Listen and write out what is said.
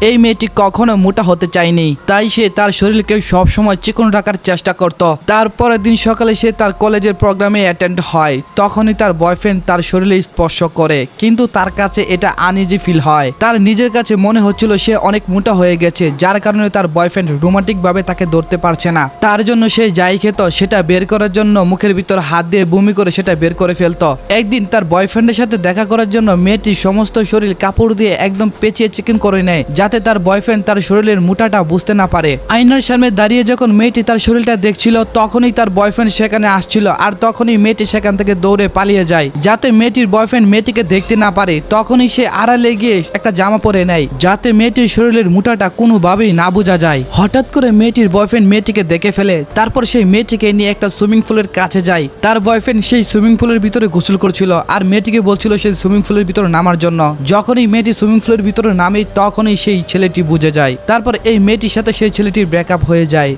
এই মেয়েটি কখনো মোটা হতে চায়নি, তাই সে তার শরীরকে সবসময় চিকন রাখার চেষ্টা করত। তারপরের দিন সকালে সে তার কলেজের প্রোগ্রামে অ্যাটেন্ড হয়। তখনই তার বয়ফ্রেন্ড তার শরীরে স্পর্শ করে, কিন্তু তার কাছে এটা আনইজি ফিল হয়। তার নিজের কাছে মনে হচ্ছিল সে অনেক মোটা হয়ে গেছে, যার কারণে তার বয়ফ্রেন্ড রোমান্টিক ভাবে তাকে ধরতে পারছে না। তার জন্য সে যাই খেত সেটা বের করার জন্য মুখের ভিতর হাত দিয়ে বমি করে সেটা বের করে ফেলতো। একদিন তার বয়ফ্রেন্ডের সাথে দেখা করার জন্য মেয়েটি সমস্ত শরীর কাপড় দিয়ে একদম পেঁচিয়ে চিকেন করে নেয়, যাতে তার বয়ফ্রেন্ড তার শরীরের মোটাটা বুঝতে না পারে। আয়নার সামনে দাঁড়িয়ে যখন মেয়েটি তার শরীরটা দেখছিল, তখনই তার বয়ফ্রেন্ড সেখানে আসছিল, আর তখনই মেয়েটি সেখান থেকে দৌড়ে পালিয়ে যায়, যাতে মেয়েটির বয়ফ্রেন্ড মেয়েটিকে দেখতে না পারে। তখনই সে আড়ালে গিয়ে একটা জামা পরে নেয়, যাতে মেয়েটির শরীরের মোটাটা কোনোভাবেই না বোঝা যায়। হঠাৎ করে মেয়েটির বয়ফ্রেন্ড মেয়েটিকে দেখে ফেলে। তারপর সেই মেয়েটিকে নিয়ে একটা সুইমিং পুলের কাছে যায়। তার বয়ফ্রেন্ড সেই সুইমিং পুলের ভিতরে গোসল করছিল, আর মেয়েটিকে বলছিল সেই সুইমিং পুলের ভিতরে নামার জন্য। যখনই মেয়েটি সুইমিং পুলের ভিতরে নামে, তখনই সেই ছেলেটি বুঝে যায়। তারপর এই মেয়েটির সাথে সেই ছেলেটির ব্রেকআপ হয়ে যায়।